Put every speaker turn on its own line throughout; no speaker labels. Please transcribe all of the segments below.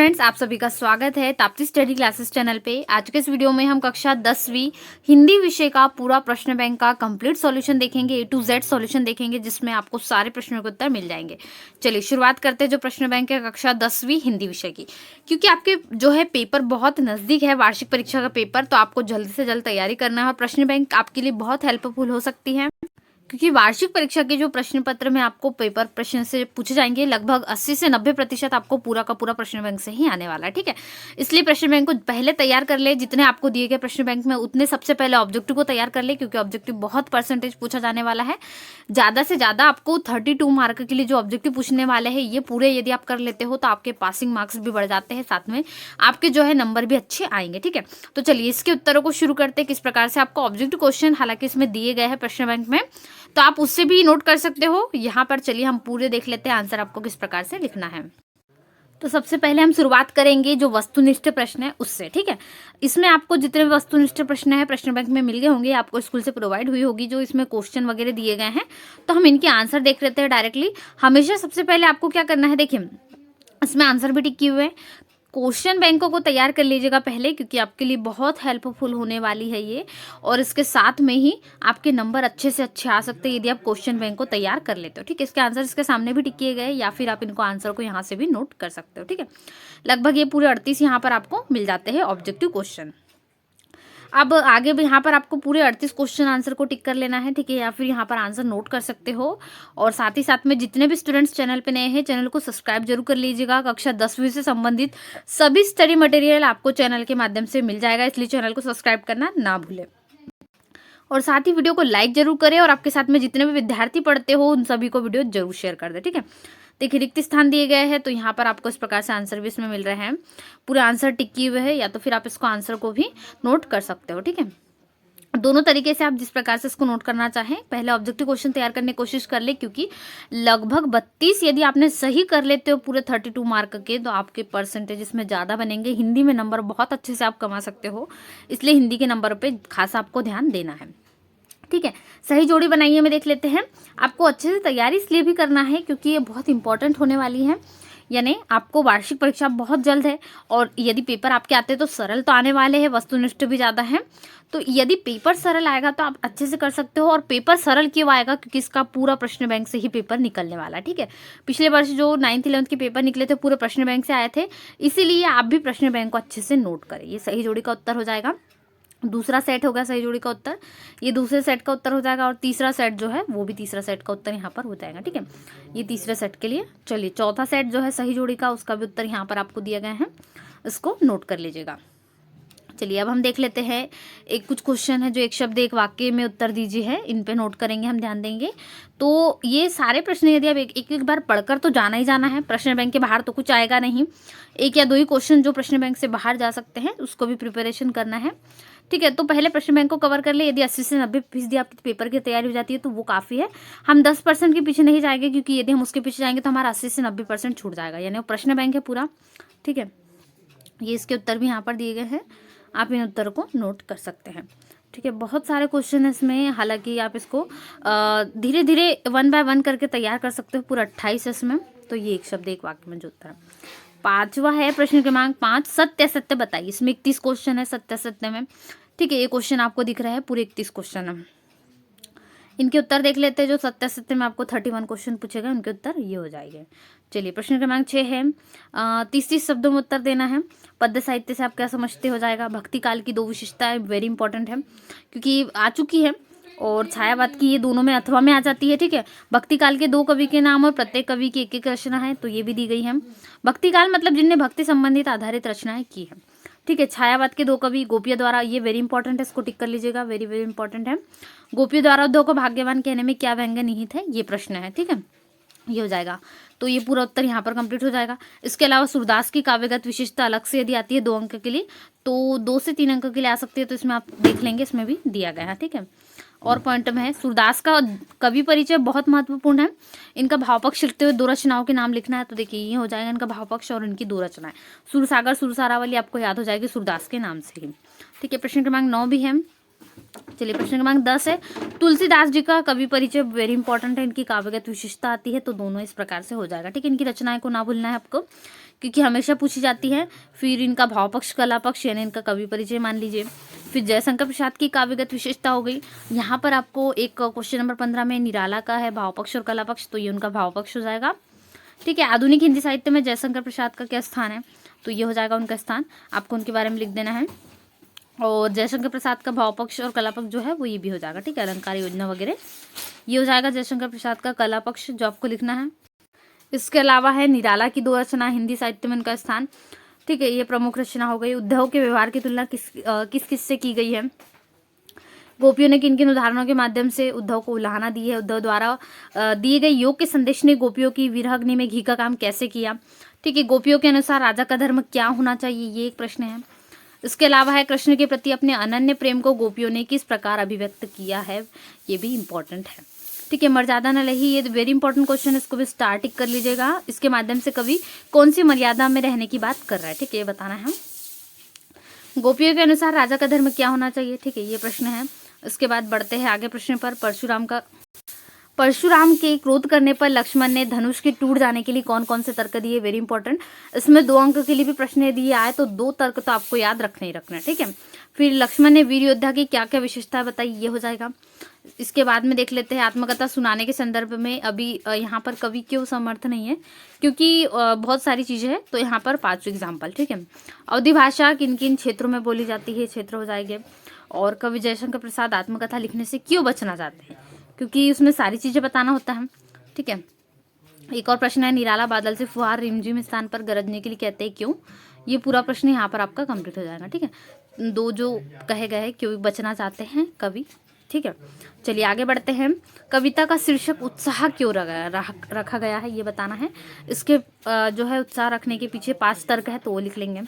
Friends, आप सभी का स्वागत है ताप्ती स्टडी क्लासेस चैनल पे। आज के इस वीडियो में हम कक्षा 10वीं हिंदी विषय का पूरा प्रश्न बैंक का कंप्लीट सॉल्यूशन देखेंगे। A to Z सॉल्यूशन देखेंगे जिसमें आपको सारे प्रश्नों के उत्तर मिल जाएंगे। चलिए शुरुआत करते हैं जो प्रश्न बैंक है कक्षा 10वीं हिंदी विषय की। क्योंकि आपके जो है पेपर बहुत नज़दीक है, वार्षिक परीक्षा का पेपर, तो आपको जल्द से जल्द तैयारी करना है और प्रश्न बैंक आपके लिए बहुत हेल्पफुल हो सकती है। क्योंकि वार्षिक परीक्षा के जो प्रश्न पत्र में आपको पेपर प्रश्न से पूछे जाएंगे, लगभग 80 से 90% आपको पूरा का पूरा प्रश्न बैंक से ही आने वाला है। ठीक है, इसलिए प्रश्न बैंक को पहले तैयार कर ले। जितने आपको दिए गए प्रश्न बैंक में उतने सबसे पहले ऑब्जेक्टिव को तैयार कर ले, क्योंकि ऑब्जेक्टिव बहुत परसेंटेज पूछा जाने वाला है। ज़्यादा से ज़्यादा आपको 32 मार्क के लिए जो ऑब्जेक्टिव पूछने वाले हैं, ये पूरे यदि आप कर लेते हो तो आपके पासिंग मार्क्स भी बढ़ जाते हैं, साथ में आपके जो है नंबर भी अच्छे आएंगे। ठीक है, तो चलिए इसके उत्तरों को शुरू करते हैं। किस प्रकार से आपको ऑब्जेक्टिव क्वेश्चन हालांकि इसमें दिए गए हैं प्रश्न बैंक में, तो आप उससे भी नोट कर सकते हो यहाँ पर। चलिए हम पूरे देख लेते हैं आंसर आपको किस प्रकार से लिखना है। तो सबसे पहले हम शुरुआत करेंगे जो वस्तुनिष्ठ प्रश्न है उससे। ठीक है, इसमें आपको जितने भी वस्तुनिष्ठ प्रश्न है प्रश्न बैंक में मिल गए होंगे, आपको स्कूल से प्रोवाइड हुई होगी जो इसमें क्वेश्चन वगैरह दिए गए हैं। तो हम इनके आंसर देख लेते हैं डायरेक्टली। हमेशा सबसे पहले आपको क्या करना है, देखिए इसमें आंसर भी टिक किए हुए हैं। क्वेश्चन बैंकों को तैयार कर लीजिएगा पहले, क्योंकि आपके लिए बहुत हेल्पफुल होने वाली है ये, और इसके साथ में ही आपके नंबर अच्छे से अच्छे आ सकते हैं यदि आप क्वेश्चन बैंक को तैयार कर लेते हो। ठीक है, इसके आंसर इसके सामने भी टिक किए गए, या फिर आप इनको आंसर को यहाँ से भी नोट कर सकते हो। ठीक है, लगभग ये पूरे 38 यहाँ पर आपको मिल जाते हैं ऑब्जेक्टिव क्वेश्चन। अब आगे भी यहाँ पर आपको पूरे 38 क्वेश्चन आंसर को टिक कर लेना है। ठीक है, या फिर यहाँ पर आंसर नोट कर सकते हो। और साथ ही साथ में जितने भी स्टूडेंट्स चैनल पे नए हैं, चैनल को सब्सक्राइब जरूर कर लीजिएगा। कक्षा 10वीं से संबंधित सभी स्टडी मटेरियल आपको चैनल के माध्यम से मिल जाएगा, इसलिए चैनल को सब्सक्राइब करना ना भूलें। और साथ ही वीडियो को लाइक जरूर करें, और आपके साथ में जितने भी विद्यार्थी पढ़ते हो उन सभी को वीडियो जरूर शेयर कर दें। ठीक है, देखिए रिक्त स्थान दिए गए हैं, तो यहाँ पर आपको इस प्रकार से आंसर भी इसमें मिल रहे हैं। पूरे आंसर टिक किए हुए हैं, या तो फिर आप इसको आंसर को भी नोट कर सकते हो। ठीक है, दोनों तरीके से आप जिस प्रकार से इसको नोट करना चाहें, पहले ऑब्जेक्टिव क्वेश्चन तैयार करने की कोशिश कर ले, क्योंकि लगभग 32 यदि आपने सही कर लेते हो पूरे 32 मार्क के, तो आपके परसेंटेज इसमें ज़्यादा बनेंगे। हिंदी में नंबर बहुत अच्छे से आप कमा सकते हो, इसलिए हिंदी के नंबर पे खास आपको ध्यान देना है। ठीक है, सही जोड़ी बनाइए में देख लेते हैं। आपको अच्छे से तैयारी इसलिए भी करना है क्योंकि ये बहुत इंपॉर्टेंट होने वाली है। यानी आपको वार्षिक परीक्षा बहुत जल्द है, और यदि पेपर आपके आते हैं तो सरल तो आने वाले हैं, वस्तुनिष्ठ भी ज़्यादा है। तो यदि पेपर सरल आएगा तो आप अच्छे से कर सकते हो। और पेपर सरल क्यों आएगा, क्योंकि इसका पूरा प्रश्न बैंक से ही पेपर निकलने वाला है। ठीक है, पिछले वर्ष जो 9th 11th के पेपर निकले थे पूरे प्रश्न बैंक से आए थे, इसीलिए आप भी प्रश्न बैंक को अच्छे से नोट करें। ये सही जोड़ी का उत्तर हो जाएगा। दूसरा सेट होगा सही जोड़ी का उत्तर, ये दूसरे सेट का उत्तर हो जाएगा, और तीसरा सेट जो है वो भी तीसरा सेट का उत्तर यहाँ पर हो जाएगा। ठीक है, ये तीसरे सेट के लिए। चलिए चौथा सेट जो है सही जोड़ी का, उसका भी उत्तर यहाँ पर आपको दिया गया है, इसको नोट कर लीजिएगा। चलिए अब हम देख लेते हैं, एक कुछ क्वेश्चन है जो एक शब्द एक वाक्य में उत्तर दीजिए है, इन पे नोट करेंगे, हम ध्यान देंगे। तो ये सारे प्रश्न यदि आप एक बार पढ़कर तो जाना ही जाना है, प्रश्न बैंक के बाहर तो कुछ आएगा नहीं। एक या दो ही क्वेश्चन जो प्रश्न बैंक से बाहर जा सकते हैं, उसको भी प्रिपरेशन करना है। ठीक है, तो पहले प्रश्न बैंक को कवर कर ले। यदि 80 से 90% आपकी पेपर की तैयारी हो जाती है तो वो काफ़ी है। हम 10% के पीछे नहीं जाएंगे, क्योंकि यदि हम उसके पीछे जाएंगे तो हमारा 80 से 90% छूट जाएगा, यानी वो प्रश्न बैंक है पूरा। ठीक है, ये इसके उत्तर भी यहाँ पर दिए गए हैं, आप इन उत्तरों को नोट कर सकते हैं। ठीक है, बहुत सारे क्वेश्चन है इसमें, हालांकि आप इसको धीरे धीरे 1 बाय 1 करके तैयार कर सकते हो। पूरा 28 है इसमें। तो ये एक शब्द एक वाक्य में जो उत्तर है। पांचवा है प्रश्न क्रमांक 5, सत्य असत्य बताइए। इसमें 31 क्वेश्चन है सत्य असत्य में। ठीक है, ये क्वेश्चन आपको दिख रहा है, पूरे 31 क्वेश्चन है। इनके उत्तर देख लेते हैं। जो सत्य असत्य में आपको 31 क्वेश्चन पूछेगा, उनके उत्तर ये हो जाएंगे। चलिए प्रश्न क्रमांक 6 है, 30 शब्दों में उत्तर देना है। पद्य साहित्य से आप क्या समझते हो जाएगा। भक्ति काल की 2 विशेषताएं वेरी इंपॉर्टेंट है, क्योंकि आ चुकी है, और छायावाद की ये दोनों में अथवा में आ जाती है। ठीक है, भक्ति काल के 2 कवि के नाम और प्रत्येक कवि की एक रचना है, तो ये भी दी गई है। भक्ति काल मतलब जिनने भक्ति संबंधित आधारित रचनाएं की है। ठीक है, छायावाद के 2 कवि गोपिया द्वारा, ये वेरी इंपॉर्टेंट है, इसको टिक कर लीजिएगा, वेरी वेरी इंपॉर्टेंट है। गोपियों द्वारा उद्धव को भाग्यवान कहने में क्या व्यंग्य निहित है, ये प्रश्न है। ठीक है, ये हो जाएगा। तो ये पूरा उत्तर यहाँ पर कंप्लीट हो जाएगा। इसके अलावा सूरदास की काव्यगत विशेषता अलग से यदि आती है 2 अंक के लिए, तो 2 से 3 अंक के लिए आ सकती है, तो इसमें आप देख लेंगे, इसमें भी दिया गया है। ठीक है, और पॉइंट में है सूरदास का कवि परिचय बहुत महत्वपूर्ण है। इनका भाव पक्ष लिखते हुए 2 रचनाओं के नाम लिखना है, तो देखिए ये हो जाएगा इनका भाव पक्ष और इनकी 2 रचनाएं। सुरसागर सुरसारावली आपको याद हो जाएगी सूरदास के नाम से ही। ठीक है, प्रश्न क्रमांक 9 भी है। चलिए प्रश्न क्रमांक 10 है, तुलसीदास जी का कवि परिचय वेरी इंपॉर्टेंट है, इनकी काव्यगत विशेषता आती है, तो दोनों इस प्रकार से हो जाएगा। ठीक है, इनकी रचनाएं को ना भूलना है आपको, क्योंकि हमेशा पूछी जाती है। फिर इनका भाव पक्ष, कला पक्ष यानी इनका कवि परिचय मान लीजिए। फिर जयशंकर प्रसाद की काव्यगत विशेषता हो गई। यहाँ पर आपको एक क्वेश्चन नंबर 15 में निराला का है भाव पक्ष और कला पक्ष, तो ये उनका भाव पक्ष हो जाएगा। ठीक है, आधुनिक हिंदी साहित्य में जयशंकर प्रसाद का क्या स्थान है, तो ये हो जाएगा उनका स्थान। आपको उनके बारे में लिख देना है। और जयशंकर प्रसाद का भाव पक्ष और कला पक्ष जो है वो ये भी हो जाएगा। ठीक है, अलंकार योजना वगैरह ये हो जाएगा जयशंकर प्रसाद का कला पक्ष, जो आपको लिखना है। इसके अलावा है निराला की 2 रचना हिंदी साहित्य में उनका स्थान। ठीक है, ये प्रमुख रचना हो गई। उद्धव के व्यवहार की तुलना किस किस से की गई है। गोपियों ने किन किन उदाहरणों के माध्यम से उद्धव को उलाहना दी है। उद्धव द्वारा दिए गए योग के संदेश ने गोपियों की विरह में घी का काम कैसे किया। ठीक है, गोपियों के अनुसार राजा का धर्म क्या होना चाहिए, ये एक प्रश्न है। इसके अलावा है कृष्ण के प्रति अपने अनन्य प्रेम को गोपियों ने किस प्रकार अभिव्यक्त किया है, ये भी इंपॉर्टेंट है। ठीक है, मर्यादा न रही, ये वेरी इंपॉर्टेंट क्वेश्चन है, इसको भी स्टार्ट टिक कर लीजिएगा। इसके माध्यम से कवि कौन सी मर्यादा में रहने की बात कर रहा है। ठीक है, ये बताना है। गोपियों के अनुसार राजा का धर्म क्या होना चाहिए। ठीक है, ये प्रश्न है। इसके बाद बढ़ते हैं आगे प्रश्न पर। परशुराम के क्रोध करने पर लक्ष्मण ने धनुष के टूट जाने के लिए कौन कौन से तर्क दिए, वेरी इंपॉर्टेंट। इसमें 2 अंक के लिए भी प्रश्न दिए आए तो 2 तर्क तो आपको याद रखना ही रखना है। ठीक है, फिर लक्ष्मण ने वीर योद्धा की क्या क्या विशेषता बताई, ये हो जाएगा। इसके बाद में देख लेते हैं आत्मकथा सुनाने के संदर्भ में अभी यहाँ पर कवि क्यों समर्थ नहीं है, क्योंकि बहुत सारी चीज़ें हैं, तो यहाँ पर 5 एग्जाम्पल। ठीक है, अवधि भाषा किन किन क्षेत्रों में बोली जाती है, क्षेत्र हो जाएंगे। और कवि जयशंकर प्रसाद आत्मकथा लिखने से क्यों बचना चाहते हैं, क्योंकि उसमें सारी चीज़ें बताना होता है। ठीक है, एक और प्रश्न है निराला बादल से फुहार रिमझिम स्थान पर गरजने के लिए कहते हैं क्यों, ये पूरा प्रश्न यहाँ पर आपका कंप्लीट हो जाएगा। ठीक है, 2 जो कहे गए हैं क्यों बचना चाहते हैं कवि। ठीक है, चलिए आगे बढ़ते हैं। कविता का शीर्षक उत्साह क्यों रखा गया है, ये बताना है। इसके जो है उत्साह रखने के पीछे 5 तर्क है, तो वो लिख लेंगे।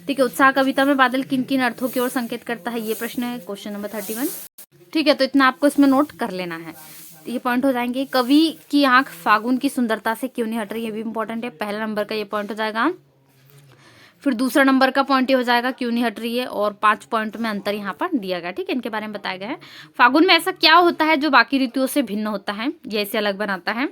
ठीक है, उत्साह कविता में बादल किन किन अर्थों की ओर संकेत करता है, ये प्रश्न है क्वेश्चन नंबर 31। ठीक है, तो इतना आपको इसमें नोट कर लेना है, ये पॉइंट हो जाएंगे। कवि की आंख फागुन की सुंदरता से क्यों नहीं हट रही, ये भी इंपॉर्टेंट है। पहला नंबर का ये पॉइंट हो जाएगा। फिर दूसरा नंबर का पॉइंट ये हो जाएगा क्यों नहीं हट रही है, और 5 पॉइंट में अंतर यहाँ पर दिया गया। ठीक है, इनके बारे में बताया गया है। फागुन में ऐसा क्या होता है जो बाकी ऋतुओं से भिन्न होता है, ये इसे अलग बनाता है,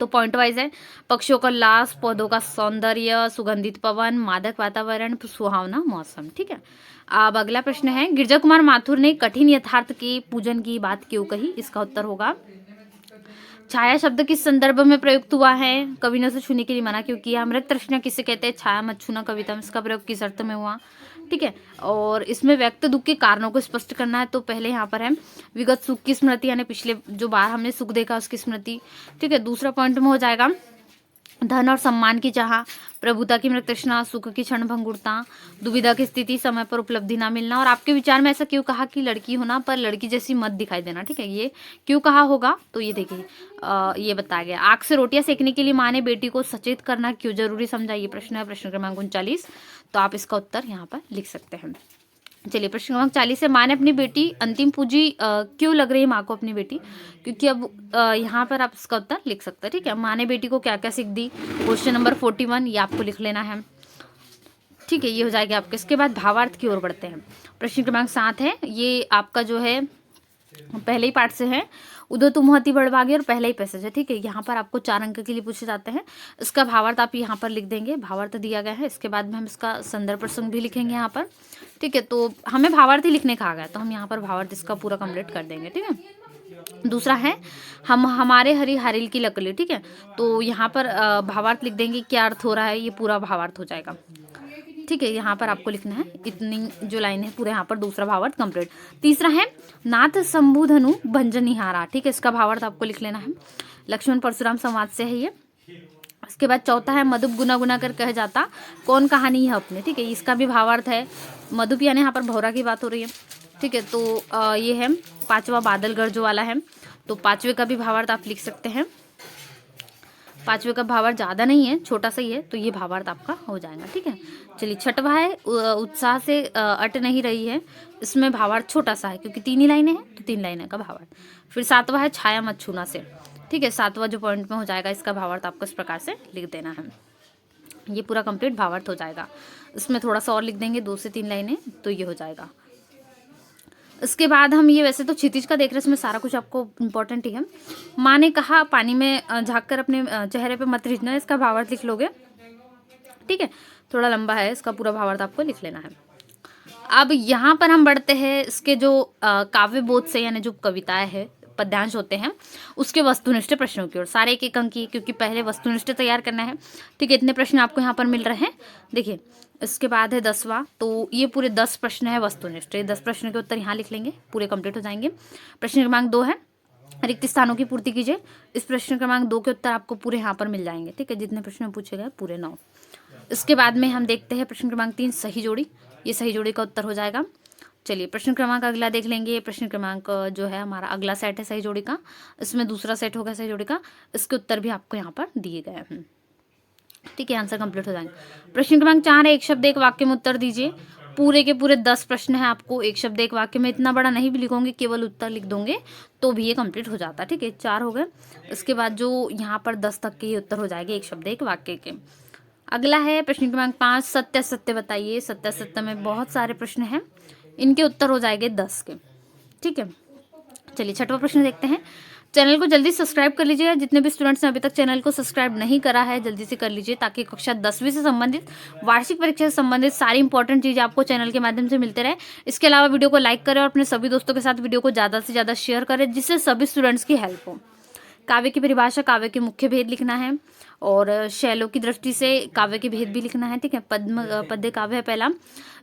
तो पॉइंट वाइज है। पक्षियों का उल्लास, पौधों का सौंदर्य, सुगंधित पवन, मादक वातावरण, सुहावना मौसम। ठीक है, अब अगला प्रश्न है गिरजा कुमार माथुर ने कठिन यथार्थ के पूजन की बात क्यों कही, इसका उत्तर होगा छाया शब्द किस संदर्भ में प्रयुक्त हुआ है, कवि ने उसे छूने के लिए मना क्यों किया। मृत तृष्णा किसे कहते हैं, छाया मत छूना कविता में इसका प्रयोग किस अर्थ में हुआ। ठीक है, और इसमें व्यक्त दुख के कारणों को स्पष्ट करना है, तो पहले यहाँ पर है विगत सुख की स्मृति, यानी पिछले जो बार हमने सुख देखा उसकी स्मृति। ठीक है, दूसरा पॉइंट में हो जाएगा धन और सम्मान की चाह, प्रभुता की मृत तृष्णा, सुख की क्षण भंगुरता, दुविधा की स्थिति, समय पर उपलब्धि ना मिलना। और आपके विचार में ऐसा क्यों कहा कि लड़की होना पर लड़की जैसी मत दिखाई देना। ठीक है, ये क्यों कहा होगा, तो ये देखिए ये बताया गया। आग से रोटियां सेकने के लिए माँ ने बेटी को सचेत करना क्यों जरूरी समझा, ये प्रश्न है प्रश्न क्रमांक 39, तो आप इसका उत्तर यहाँ पर लिख सकते हैं। चलिए प्रश्न क्रमांक 40 है माँ ने अपनी बेटी अंतिम पूजी क्यों लग रही है माँ को अपनी बेटी, क्योंकि अब यहाँ पर आप इसका उत्तर लिख सकते हैं। ठीक है, माँ ने बेटी को क्या क्या सीख दी, क्वेश्चन नंबर 41, ये आपको लिख लेना है। ठीक है, ये हो जाएगा आपके। इसके बाद भावार्थ की ओर बढ़ते हैं। प्रश्न क्रमांक 7 है, ये आपका जो है पहले ही पार्ट से है, उदो तुम हती बड़भागी, और पहला ही पैसेज है। ठीक है, यहाँ पर आपको 4 अंक के लिए पूछे जाते हैं। इसका भावार्थ आप यहाँ पर लिख देंगे, भावार्थ दिया गया है। इसके बाद में हम इसका संदर्भ प्रसंग भी लिखेंगे यहाँ पर। ठीक है, तो हमें भावार्थ ही लिखने कहा गया, तो हम यहाँ पर भावार्थ इसका पूरा कंप्लीट कर देंगे। ठीक है, दूसरा है हम हमारे हरी हरिल की लकड़ी। ठीक है, तो यहाँ पर भावार्थ लिख देंगे, क्या अर्थ हो रहा है, ये पूरा भावार्थ हो जाएगा। ठीक है, यहाँ पर आपको लिखना है इतनी जो लाइन है पूरे, यहाँ पर दूसरा भावार्थ कंप्लीट। तीसरा है नाथ शंभु धनु भंजन निहारा। ठीक है, इसका भावार्थ आपको लिख लेना है, लक्ष्मण परशुराम संवाद से है ये। इसके बाद चौथा है मधुप गुना गुना कर कह जाता कौन कहानी है अपने। ठीक है, इसका भी भावार्थ है, मधुप यानी यहाँ पर भौरा की बात हो रही है। ठीक है, तो ये है 5वां बादल गरजो वाला है, तो 5वें का भी भावार्थ आप लिख सकते हैं। 5वें का भावार्थ ज़्यादा नहीं है, छोटा सा ही है, तो ये भावार्थ आपका हो जाएगा। ठीक है, चलिए 6वां है उत्साह से अट नहीं रही है, इसमें भावार्थ छोटा सा है क्योंकि 3 ही लाइनें हैं, तो 3 लाइनें का भावार्थ। फिर 7वां है छाया मत छूना से। ठीक है, 7वां जो पॉइंट में हो जाएगा, इसका भावार्थ आपको इस प्रकार से लिख देना है। ये पूरा कंप्लीट भावार्थ हो जाएगा। इसमें थोड़ा सा और लिख देंगे, 2 से 3 लाइनें, तो ये हो जाएगा। इसके बाद हम ये वैसे तो क्षितिज का देख रहे हैं, इसमें सारा कुछ आपको इंपॉर्टेंट ही है। माँ ने कहा पानी में झाँक कर अपने चेहरे पे मत रिझना, इसका भावार्थ लिख लोगे। ठीक है, थोड़ा लंबा है, इसका पूरा भावार्थ आपको लिख लेना है। अब यहाँ पर हम बढ़ते हैं इसके जो काव्य बोध से यानी जो कविताएं है, पद्यांश होते हैं, उसके वस्तुनिष्ठ प्रश्नों की ओर। सारे एक अंक की, क्योंकि पहले वस्तुनिष्ठ तैयार करना है। ठीक है, इतने प्रश्न आपको यहाँ पर मिल रहे हैं। देखिए, इसके बाद है 10वां, तो ये पूरे 10 प्रश्न है वस्तुनिष्ठ। ये 10 प्रश्न के उत्तर यहाँ लिख लेंगे, पूरे कंप्लीट हो जाएंगे। प्रश्न क्रमांक 2 है, रिक्त स्थानों की पूर्ति कीजिए। इस प्रश्न क्रमांक 2 के उत्तर आपको पूरे यहाँ पर मिल जाएंगे। ठीक है, जितने प्रश्न पूछे गए पूरे 9। इसके बाद में हम देखते हैं प्रश्न क्रमांक 3, सही जोड़ी। ये सही जोड़ी का उत्तर हो जाएगा। चलिए, प्रश्न क्रमांक अगला देख लेंगे। प्रश्न क्रमांक जो है हमारा अगला सेट है सही जोड़ी का, इसमें दूसरा सेट होगा सही जोड़ी का। इसके उत्तर भी आपको यहाँ पर दिए गए हैं। ठीक है, आंसर कंप्लीट हो जाएंगे। प्रश्न क्रमांक 4 है, एक शब्द एक वाक्य में उत्तर दीजिए। पूरे के पूरे 10 प्रश्न है आपको एक शब्द एक वाक्य में, इतना बड़ा नहीं भी लिखोगे, केवल उत्तर लिख दोगे तो भी ये कंप्लीट हो जाता है। ठीक है, 4 हो गए। इसके बाद जो यहाँ पर 10 तक के ये उत्तर हो जाएंगे एक शब्द एक वाक्य के। अगला है प्रश्न क्रमांक 5, सत्य असत्य बताइए। सत्य असत्य में बहुत सारे प्रश्न हैं, इनके उत्तर हो जाएंगे 10 के। ठीक है, चलिए 6वां प्रश्न देखते हैं। चैनल को जल्दी सब्सक्राइब कर लीजिएगा। जितने भी स्टूडेंट्स ने अभी तक चैनल को सब्सक्राइब नहीं करा है, जल्दी से कर लीजिए, ताकि कक्षा 10वीं से संबंधित, वार्षिक परीक्षा से संबंधित सारी इंपॉर्टेंट चीज़ें आपको चैनल के माध्यम से मिलते रहे। इसके अलावा वीडियो को लाइक करें और अपने सभी दोस्तों के साथ वीडियो को ज़्यादा से ज़्यादा शेयर करें, जिससे सभी स्टूडेंट्स की हेल्प हो। काव्य की परिभाषा, काव्य के मुख्य भेद लिखना है, और शैलों की दृष्टि से काव्य के भेद भी लिखना है। ठीक है, पद्य काव्य है पहला।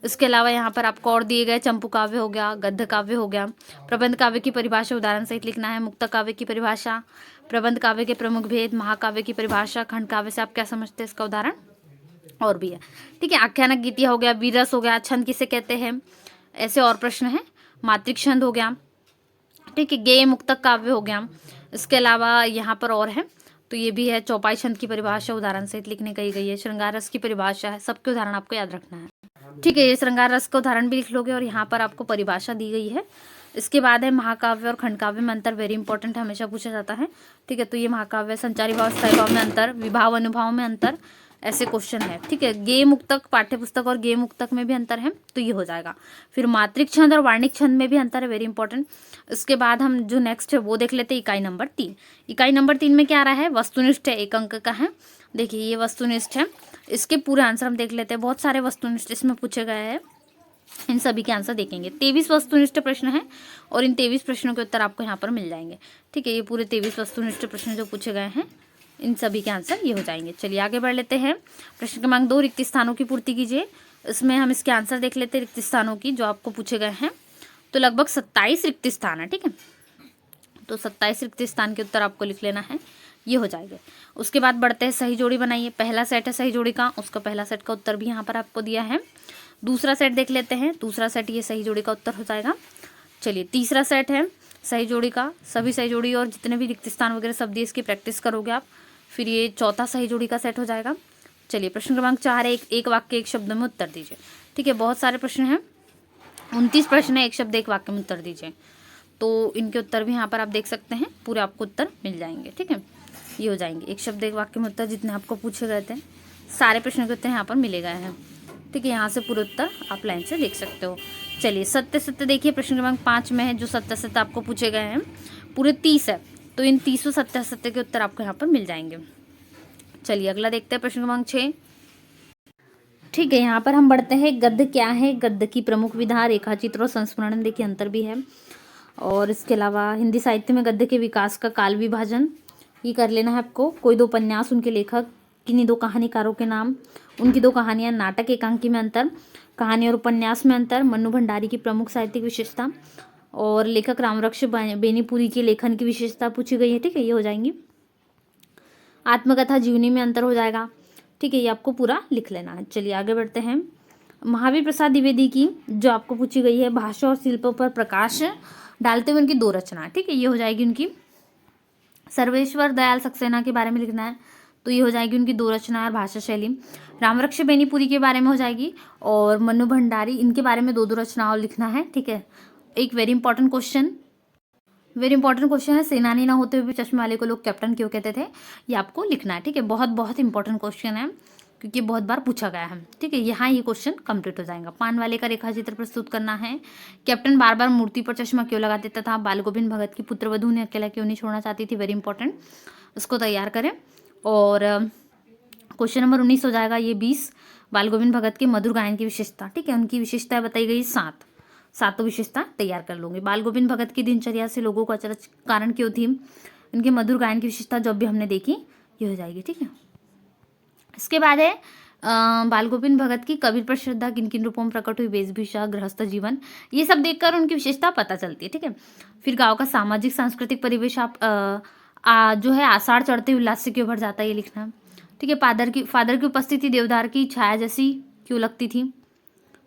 इसके अलावा यहाँ पर आपको और दिए गए चंपू काव्य हो गया, गद्य काव्य हो गया। प्रबंध काव्य की परिभाषा उदाहरण सहित लिखना है। मुक्तक काव्य की परिभाषा, प्रबंध काव्य के प्रमुख भेद, महाकाव्य की परिभाषा, खंड काव्य से आप क्या समझते हैं इसका उदाहरण और भी है। ठीक है, आख्यानक गीतिया हो गया, वीरस हो गया, छंद किसे कहते हैं, ऐसे और प्रश्न हैं। मात्रिक छंद हो गया। ठीक है, गेय मुक्तक काव्य हो गया। इसके अलावा यहाँ पर और है, तो ये भी है चौपाई छंद की परिभाषा उदाहरण सहित लिखने कही गई है। श्रृंगार रस की परिभाषा है, सबके उदाहरण आपको याद रखना है। ठीक है, ये श्रृंगार रस का उदाहरण भी लिख लोगे और यहाँ पर आपको परिभाषा दी गई है। इसके बाद है महाकाव्य और खंड काव्य में अंतर, वेरी इंपॉर्टेंट है, हमेशा पूछा जाता है। ठीक है, तो ये महाकाव्य, संचारी भाव स्थायी भाव में अंतर, विभाव अनुभाव में अंतर, ऐसे क्वेश्चन है। ठीक है, गेय मुक्तक पाठ्य पुस्तक और गेय मुक्तक में भी अंतर है, तो ये हो जाएगा। फिर मात्रिक छंद और वार्णिक छंद में भी अंतर है, वेरी इंपॉर्टेंट। इसके बाद हम जो नेक्स्ट है वो देख लेते हैं, इकाई नंबर 3। इकाई नंबर 3 में क्या आ रहा है, वस्तुनिष्ठ है, 1 अंक का है। देखिए, ये वस्तुनिष्ठ है, इसके पूरे आंसर हम देख लेते हैं। बहुत सारे वस्तुनिष्ठ इसमें पूछे गए हैं, इन सभी के आंसर देखेंगे। 23 वस्तुनिष्ठ प्रश्न है और इन 23 प्रश्नों के उत्तर आपको यहाँ पर मिल जाएंगे। ठीक है, ये पूरे 23 वस्तुनिष्ठ प्रश्न जो पूछे गए हैं, इन सभी के आंसर ये हो जाएंगे। चलिए आगे बढ़ लेते हैं। प्रश्न क्रमांक 2, रिक्त स्थानों की पूर्ति कीजिए। इसमें हम इसके आंसर देख लेते हैं, रिक्त स्थानों की जो आपको पूछे गए हैं। तो लगभग 27 रिक्त स्थान है। ठीक है, तो 27 रिक्त स्थान के उत्तर आपको लिख लेना है, ये हो जाएगा। उसके बाद बढ़ते हैं, सही जोड़ी बनाइए। पहला सेट है सही जोड़ी का, उसका पहला सेट का उत्तर भी यहाँ पर आपको दिया है। दूसरा सेट देख लेते हैं, दूसरा सेट ये सही जोड़ी का उत्तर हो जाएगा। चलिए, तीसरा सेट है सही जोड़ी का, सभी सही जोड़ी और जितने भी रिक्त स्थान वगैरह सब दिए, इसकी प्रैक्टिस करोगे आप। फिर ये चौथा सही जोड़ी का सेट हो जाएगा। चलिए, प्रश्न क्रमांक 4 है, एक वाक्य एक शब्द में उत्तर दीजिए। ठीक है, बहुत सारे प्रश्न हैं, 29 प्रश्न है, एक शब्द एक वाक्य में उत्तर दीजिए। तो इनके उत्तर भी यहाँ पर आप देख सकते हैं, पूरे आपको उत्तर मिल जाएंगे। ठीक है, ये हो जाएंगे एक शब्द एक वाक्य में उत्तर, जितने आपको पूछे गए थे सारे प्रश्नों के उत्तर यहाँ पर मिले गए हैं। ठीक है, यहाँ से पूरे उत्तर आप लाइन से देख सकते हो। चलिए, सत्य सत्य देखिए, प्रश्न क्रमांक 5 में है, जो सत्य सत्य आपको पूछे गए हैं पूरे 30 है, तो इन 30 सत्य सत्य के उत्तर आपको यहाँ पर मिल जाएंगे। चलिए अगला देखते हैं, प्रश्न क्रमांक 6। ठीक है, यहाँ पर हम बढ़ते हैं, गद्य क्या है, गद्य की प्रमुख विधा, रेखाचित्र और संस्मरण, देखिए अंतर भी है। और इसके अलावा हिंदी साहित्य में गद्य के विकास का काल विभाजन, ये कर लेना है आपको। कोई 2 उपन्यास, उनके लेखक, किन्हीं 2 कहानीकारों के नाम, उनकी 2 कहानियाँ, नाटक एकांकी में अंतर, कहानी और उपन्यास में अंतर, मन्नू भंडारी की प्रमुख साहित्यिक विशेषता और लेखक रामरक्ष बेनीपुरी के लेखन की विशेषता पूछी गई है। ठीक है, ये हो जाएंगी। आत्मकथा जीवनी में अंतर हो जाएगा। ठीक है, ये आपको पूरा लिख लेना है। चलिए आगे बढ़ते हैं। महावीर प्रसाद द्विवेदी की जो आपको पूछी गई है, भाषा और शिल्पों पर प्रकाश डालते हुए उनकी 2 रचना। ठीक है, ये हो जाएगी उनकी। सर्वेश्वर दयाल सक्सेना के बारे में लिखना है, तो ये हो जाएगी उनकी 2 रचना और भाषा शैली। रामरक्ष बेनीपुरी के बारे में हो जाएगी, और मन्नू भंडारी, इनके बारे में 2 रचनाओं लिखना है। ठीक है, एक वेरी इंपॉर्टेंट क्वेश्चन है, सेनानी ना होते हुए भी चश्मे वाले को लोग कैप्टन क्यों कहते थे, ये आपको लिखना है। ठीक है, बहुत बहुत इंपॉर्टेंट क्वेश्चन है, क्योंकि बहुत बार पूछा गया है। ठीक है, यहाँ ये क्वेश्चन कंप्लीट हो जाएगा। पान वाले का रेखाचित्र प्रस्तुत करना है। कैप्टन बार बार मूर्ति पर चश्मा क्यों लगा देता था। बाल गोविंद भगत की पुत्रवधू ने अकेला क्यों नहीं छोड़ना चाहती थी, वेरी इंपॉर्टेंट, उसको तैयार करें। और क्वेश्चन नंबर 19 हो जाएगा ये 20, बाल गोविंद भगत के मधुर गायन की विशेषता। ठीक है, उनकी विशेषताएं बताई गई 7, सातों विशेषता तैयार कर लूंगी। बाल गोविंद भगत की दिनचर्या से लोगों को अचरज कारण क्यों थी, इनके मधुर गायन की विशेषता जब भी हमने देखी ये हो जाएगी। ठीक है, इसके बाद है बाल गोविंद भगत की कबीर पर श्रद्धा किन किन रूपों में प्रकट हुई, वेशभूषा, गृहस्थ जीवन, ये सब देखकर उनकी विशेषता पता चलती है। ठीक है, फिर गांव का सामाजिक सांस्कृतिक परिवेश आप जो है आषाढ़ चढ़ते उल्लास से क्यों भर जाता है ये लिखना। ठीक है, फादर की उपस्थिति देवदार की छाया जैसी क्यों लगती थी।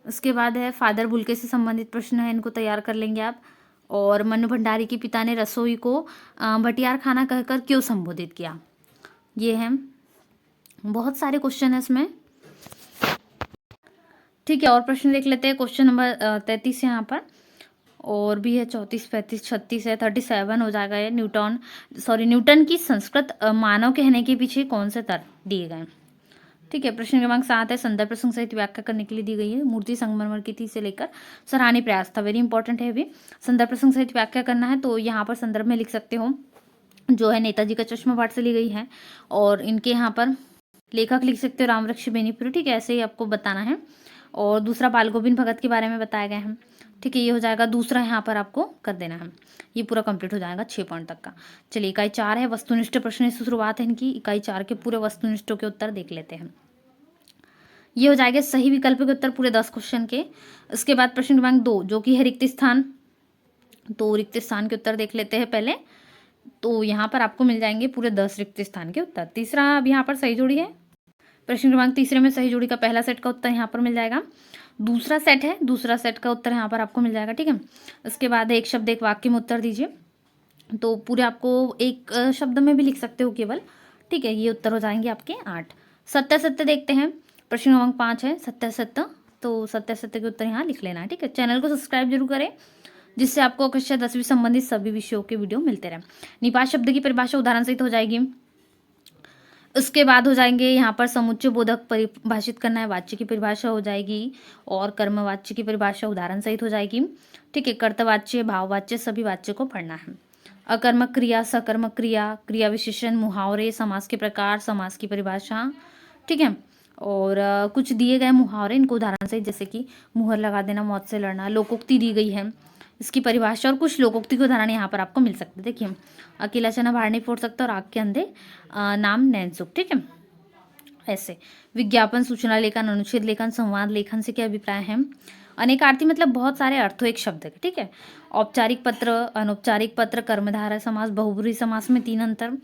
उसके बाद है फादर बुलके से संबंधित प्रश्न है, इनको तैयार कर लेंगे आप। और मनु भंडारी के पिता ने रसोई को भटियार खाना कहकर क्यों संबोधित किया, ये है। बहुत सारे क्वेश्चन है इसमें। ठीक है, और प्रश्न देख लेते हैं। क्वेश्चन नंबर 33 है यहाँ पर, और भी है 34, 35, 36 है, 37 हो जाएगा ये। न्यूटन की संस्कृत मानव कहने के पीछे कौन से तर्क दिए गए। ठीक है, प्रश्न क्रमांक 7 है, संदर्भ प्रसंग सहित व्याख्या करने के लिए दी गई है। मूर्ति संगमरमर की थी से लेकर सराहनीय प्रयास था, वेरी इंपॉर्टेंट है अभी। संदर्भ प्रसंग सहित व्याख्या करना है तो यहाँ पर संदर्भ में लिख सकते हो, जो है नेताजी का चश्मा पाठ से ली गई है। और इनके यहाँ पर लेखक लिख सकते हो रामवृक्ष बेनीपुरी। ठीक है, ऐसे ही आपको बताना है। और दूसरा बाल गोविंद भगत के बारे में बताया गया है। ठीक है, ये हो जाएगा दूसरा, यहाँ पर आपको कर देना है। ये पूरा कंप्लीट हो जाएगा 6 पॉइंट तक का। चलिए, इकाई 4 है, वस्तुनिष्ठ प्रश्न से शुरुआत है इनकी। इकाई 4 के पूरे वस्तुनिष्ठों के उत्तर देख लेते हैं। ये हो जाएगा सही विकल्प के उत्तर पूरे 10 क्वेश्चन के। इसके बाद प्रश्न क्रमांक 2 जो कि है रिक्त स्थान, तो रिक्त स्थान के उत्तर देख लेते हैं पहले। तो यहाँ पर आपको मिल जाएंगे पूरे 10 रिक्त स्थान के उत्तर। तीसरा अब यहाँ पर सही जोड़ी है। प्रश्न क्रमांक तीसरे में सही जोड़ी का पहला सेट का उत्तर यहाँ पर मिल जाएगा। दूसरा सेट है, दूसरा सेट का उत्तर यहाँ पर आपको मिल जाएगा। ठीक है, इसके बाद एक शब्द एक वाक्य में उत्तर दीजिए। तो पूरे आपको एक शब्द में भी लिख सकते हो केवल। ठीक है, ये उत्तर हो जाएंगे आपके 8। सत्य सत्य देखते हैं। प्रश्न क्रमांक 5 है सत्य सत्य, तो सत्य सत्य के उत्तर यहाँ लिख लेना है। ठीक है, चैनल को सब्सक्राइब जरूर करें, जिससे आपको कक्षा 10वीं संबंधित सभी विषयों के वीडियो मिलते रहे। निपात शब्द की परिभाषा उदाहरण सहित हो जाएगी। उसके बाद हो जाएंगे यहाँ पर समुच्चय बोधक परिभाषित करना है, वाच्य की परिभाषा हो जाएगी। और कर्मवाच्य की परिभाषा उदाहरण सहित हो जाएगी। ठीक है, कर्तवाच्य, भाववाच्य सभी वाच्य को पढ़ना है। अकर्मक क्रिया, सकर्मक क्रिया, क्रिया विशेषण, मुहावरे, समास के प्रकार, समास की परिभाषा। ठीक है, और कुछ दिए गए मुहावरे, इनको उदाहरण सहित, जैसे कि मुहर लगा देना, मौत से लड़ना। लोकोक्ति दी गई है, इसकी परिभाषा और कुछ लोकोक्ति के उदाहरण यहाँ पर आपको मिल सकते हैं। देखिए, अकेला चना बाहर नहीं फोड़ सकता और आग के अंधे नाम नैनसुख। ठीक है, ऐसे। विज्ञापन, सूचना लेखन, अनुच्छेद लेखन, संवाद लेखन से क्या अभिप्राय है। अनेकार्थी मतलब बहुत सारे अर्थों एक शब्द के। ठीक है, औपचारिक पत्र, अनौपचारिक पत्र, कर्मधारय समास, बहुब्रीहि समास में 3 अंतर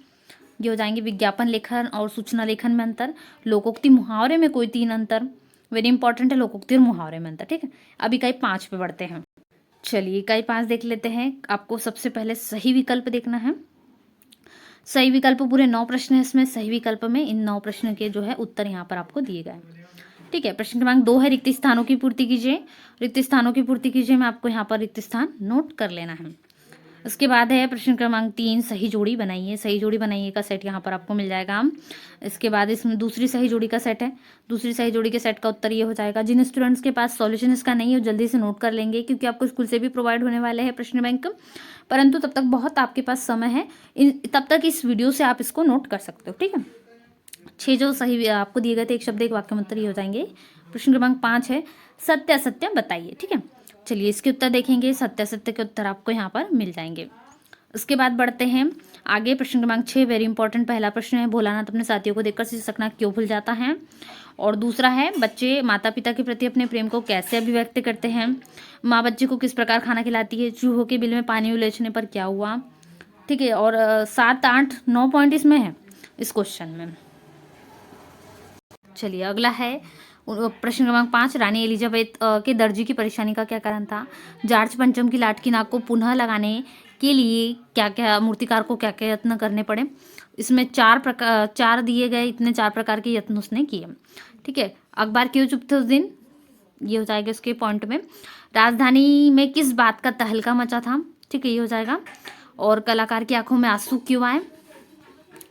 ये हो जाएंगे। विज्ञापन लेखन और सूचना लेखन में अंतर। लोकोक्ति मुहावरे में कोई 3 अंतर, वेरी इंपॉर्टेंट है लोकोक्ति और मुहावरे में अंतर। ठीक है, अब इकाई 5 पे बढ़ते हैं। चलिए, इकाई 5 देख लेते हैं। आपको सबसे पहले सही विकल्प देखना है। सही विकल्प पूरे 9 प्रश्न है इसमें। सही विकल्प में इन 9 प्रश्न के जो है उत्तर यहाँ पर आपको दिए गए। ठीक है, प्रश्न क्रमांक 2 है रिक्त स्थानों की पूर्ति कीजिए। रिक्त स्थानों की पूर्ति कीजिए में आपको यहाँ पर रिक्त स्थान नोट कर लेना है। उसके बाद है प्रश्न क्रमांक 3 सही जोड़ी बनाइए। सही जोड़ी बनाइए का सेट यहाँ पर आपको मिल जाएगा। इसके बाद इसमें दूसरी सही जोड़ी का सेट है। दूसरी सही जोड़ी के सेट का उत्तर ये हो जाएगा। जिन स्टूडेंट्स के पास सॉल्यूशन इसका नहीं है जल्दी से नोट कर लेंगे, क्योंकि आपको स्कूल से भी प्रोवाइड होने वाले हैं प्रश्न बैंक, परंतु तब तक बहुत आपके पास समय है, तब तक इस वीडियो से आप इसको नोट कर सकते हो। ठीक है, 6 जो सही आपको दिए गए थे, एक शब्द एक वाक्य में उत्तर ये हो जाएंगे। प्रश्न क्रमांक 5 है सत्य असत्य बताइए। ठीक है, चलिए इसके उत्तर देखेंगे। सत्य असत्य के उत्तर आपको यहाँ पर मिल जाएंगे। उसके बाद बढ़ते हैं आगे। प्रश्न क्रमांक 6 वेरी इंपॉर्टेंट पहला प्रश्न है, भोलानाथ अपने साथियों को देखकर सिसकना क्यों भूल जाता है। और दूसरा है बच्चे माता पिता के प्रति अपने प्रेम को कैसे अभिव्यक्त करते हैं। माँ बच्चे को किस प्रकार खाना खिलाती है। चूहों के बिल में पानी उलझने पर क्या हुआ। ठीक है, और 7, 8, 9 पॉइंट इसमें है इस क्वेश्चन में। चलिए, अगला है प्रश्न क्रमांक 5 रानी एलिजाबेथ के दर्जी की परेशानी का क्या कारण था। जॉर्ज पंचम की लाट की नाक को पुनः लगाने के लिए क्या क्या मूर्तिकार को क्या क्या यत्न करने पड़े। इसमें 4 दिए गए, इतने 4 प्रकार के यत्न उसने किए। ठीक है, अखबार क्यों चुप थे उस दिन, ये हो जाएगा इसके पॉइंट में। राजधानी में किस बात का तहलका मचा था। ठीक है, ये हो जाएगा। और कलाकार की आंखों में आंसू क्यों आए,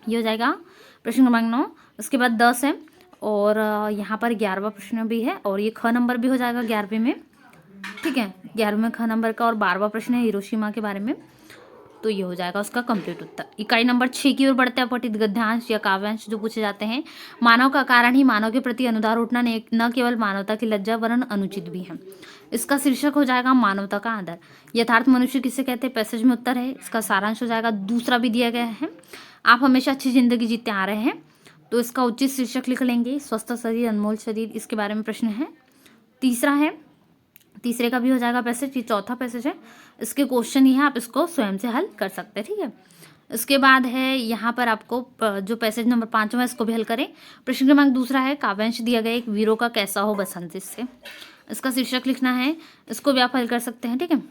ये हो जाएगा प्रश्न क्रमांक 9। उसके बाद 10 है, और यहाँ पर 11वां प्रश्न भी है, और ये ख नंबर भी हो जाएगा 11वें में। ठीक है, 11वें में ख नंबर का, और 12वां प्रश्न है हिरोशिमा के बारे में। तो ये हो जाएगा उसका कंप्लीट उत्तर। इकाई नंबर 6 की ओर बढ़ते हैं। अपठित गद्यांश या काव्यांश जो पूछे जाते हैं। मानव का कारण ही मानव के प्रति अनुदार उठना न केवल मानवता की लज्जा वरन अनुचित भी है। इसका शीर्षक हो जाएगा मानवता का आदर। यथार्थ मनुष्य किसे कहते हैं, पैसेज में उत्तर है। इसका सारांश हो जाएगा, दूसरा भी दिया गया है। आप हमेशा अच्छी जिंदगी जीते आ रहे हैं, तो इसका उचित शीर्षक लिख लेंगे, स्वस्थ शरीर अनमोल शरीर, इसके बारे में प्रश्न है। तीसरा है, तीसरे का भी हो जाएगा पैसेज, ये चौथा पैसेज है। इसके क्वेश्चन ही है, आप इसको स्वयं से हल कर सकते हैं, ठीक है। इसके बाद है यहाँ पर आपको जो पैसेज नंबर 5वां है इसको भी हल करें। प्रश्न क्रमांक दूसरा है, काव्यांश दिया गया, एक वीरों का कैसा हो बसंत, इससे इसका शीर्षक लिखना है, इसको भी आप हल कर सकते हैं, ठीक है।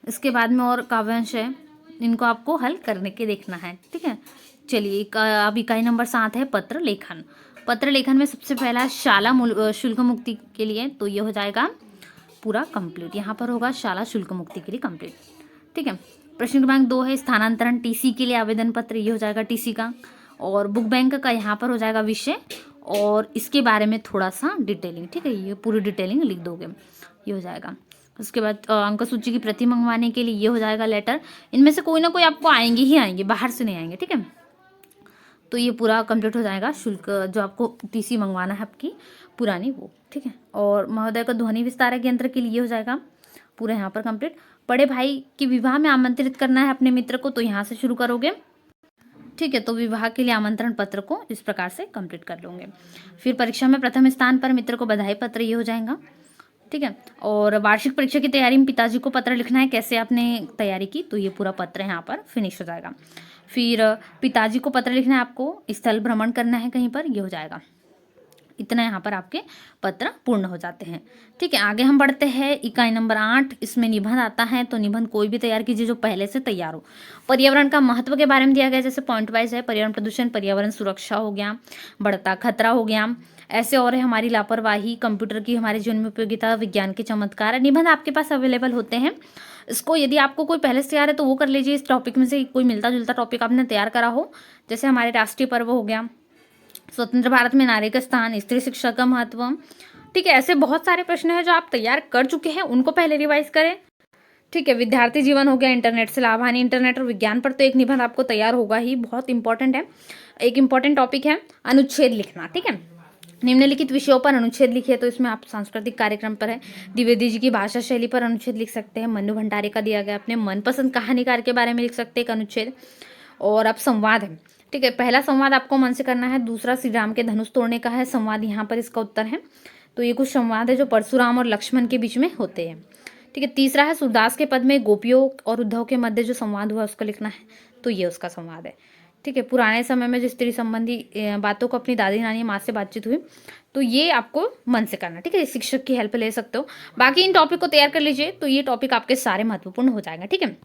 इसके बाद में और काव्यांश है, इनको आपको हल करने के देखना है, ठीक है। चलिए अब इकाई नंबर 7 है, पत्र लेखन। पत्र लेखन में सबसे पहला शाला शुल्क मुक्ति के लिए, तो ये हो जाएगा पूरा कंप्लीट। यहाँ पर होगा शाला शुल्क मुक्ति के लिए कंप्लीट, ठीक है। प्रश्न क्रमांक 2 है, स्थानांतरण टीसी के लिए आवेदन पत्र, ये हो जाएगा टीसी का। और बुक बैंक का यहाँ पर हो जाएगा विषय और इसके बारे में थोड़ा सा डिटेलिंग, ठीक है। ये पूरी डिटेलिंग लिख दोगे, ये हो जाएगा। उसके बाद अंक सूची की प्रति मंगवाने के लिए ये हो जाएगा लेटर। इनमें से कोई ना कोई आपको आएंगे ही आएंगे, बाहर से नहीं आएंगे, ठीक है। तो ये पूरा कंप्लीट हो जाएगा शुल्क, जो आपको टीसी मंगवाना है आपकी पुरानी वो, ठीक है। और महोदय का ध्वनि विस्तारक यंत्र के लिए हो जाएगा पूरा यहाँ पर कंप्लीट। बड़े भाई के विवाह में आमंत्रित करना है अपने मित्र को, तो यहाँ से शुरू करोगे, ठीक है। तो विवाह के लिए आमंत्रण पत्र को इस प्रकार से कंप्लीट कर लोगे। फिर परीक्षा में प्रथम स्थान पर मित्र को बधाई पत्र, ये हो जाएगा, ठीक है। और वार्षिक परीक्षा की तैयारी में पिताजी को पत्र लिखना है, कैसे आपने तैयारी की, तो ये पूरा पत्र यहाँ पर फिनिश हो जाएगा। फिर पिताजी को पत्र लिखना है आपको, स्थल भ्रमण करना है कहीं पर, ये हो जाएगा। इतना यहाँ पर आपके पत्र पूर्ण हो जाते हैं, ठीक है। आगे हम बढ़ते हैं, इकाई नंबर 8, इसमें निबंध आता है। तो निबंध कोई भी तैयार कीजिए जो पहले से तैयार हो। पर्यावरण का महत्व के बारे में दिया गया, जैसे पॉइंट वाइज है, पर्यावरण प्रदूषण, पर्यावरण सुरक्षा हो गया, बढ़ता खतरा हो गया, ऐसे और है हमारी लापरवाही, कंप्यूटर की हमारे जीवन में उपयोगिता, विज्ञान के चमत्कार। निबंध आपके पास अवेलेबल होते हैं। इसको यदि आपको कोई पहले से तैयार है तो वो कर लीजिए। इस टॉपिक में से कोई मिलता जुलता टॉपिक आपने तैयार करा हो, जैसे हमारे राष्ट्रीय पर्व हो गया, स्वतंत्र भारत में नारी का स्थान, स्त्री शिक्षा का महत्व, ठीक है। ऐसे बहुत सारे प्रश्न हैं जो आप तैयार कर चुके हैं, उनको पहले रिवाइज करें, ठीक है। विद्यार्थी जीवन हो गया, इंटरनेट से लाभ हानि, इंटरनेट और विज्ञान पर तो एक निबंध आपको तैयार होगा ही, बहुत इंपॉर्टेंट है। एक इंपॉर्टेंट टॉपिक है अनुच्छेद लिखना, ठीक है। निम्नलिखित विषयों पर अनुच्छेद लिखिए, तो इसमें आप सांस्कृतिक कार्यक्रम पर है, द्विवेदी जी की भाषा शैली पर अनुच्छेद लिख सकते हैं, मन्नू भंडारे का दिया गया, अपने मनपसंद कहानीकार के बारे में लिख सकते हैं एक अनुच्छेद। और अब संवाद है, ठीक है। पहला संवाद आपको मन से करना है, दूसरा श्री राम के धनुष तोड़ने का है संवाद, यहाँ पर इसका उत्तर है। तो ये कुछ संवाद है जो परशुराम और लक्ष्मण के बीच में होते हैं, ठीक है। तीसरा है सूरदास के पद में गोपियों और उद्धव के मध्य जो संवाद हुआ उसको लिखना है, तो ये उसका संवाद है, ठीक है। पुराने समय में जो स्त्री संबंधी बातों को अपनी दादी नानी माँ से बातचीत हुई, तो ये आपको मन से करना, ठीक है। शिक्षक की हेल्प ले सकते हो। बाकी इन टॉपिक को तैयार कर लीजिए, तो ये टॉपिक आपके सारे महत्वपूर्ण हो जाएगा, ठीक है।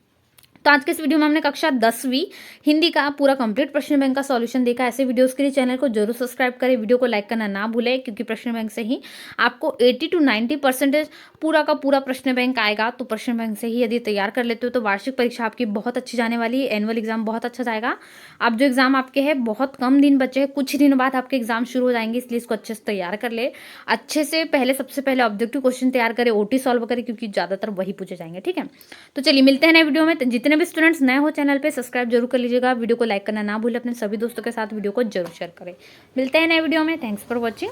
तो आज के इस वीडियो में हमने कक्षा 10वीं हिंदी का पूरा कंप्लीट प्रश्न बैंक का सॉल्यूशन देखा। ऐसे वीडियोस के लिए चैनल को जरूर सब्सक्राइब करें, वीडियो को लाइक करना ना भूलें, क्योंकि प्रश्न बैंक से ही आपको 80 to 90% पूरा का पूरा प्रश्न बैंक आएगा। तो प्रश्न बैंक से ही यदि तैयार कर लेते हो तो वार्षिक परीक्षा आपकी बहुत अच्छी जाने वाली है, एनुअल एग्जाम बहुत अच्छा जाएगा। अब जो एग्जाम आपके है बहुत कम दिन बचे हैं, कुछ ही दिनों बाद आपके एग्जाम शुरू हो जाएंगे, इसलिए इसको अच्छे से तैयार कर ले। अच्छे से पहले सबसे पहले ऑब्जेक्टिव क्वेश्चन तैयार करें, ओटी सॉल्व करें, क्योंकि ज्यादातर वही पूछे जाएंगे, ठीक है। तो चलिए मिलते हैं नए वीडियो में। जितने भी स्टूडेंट्स नए हो चैनल पे सब्सक्राइब जरूर कर लीजिएगा, वीडियो को लाइक करना ना भूलें, अपने सभी दोस्तों के साथ वीडियो को जरूर शेयर करें। मिलते हैं नए वीडियो में, थैंक्स फॉर वॉचिंग।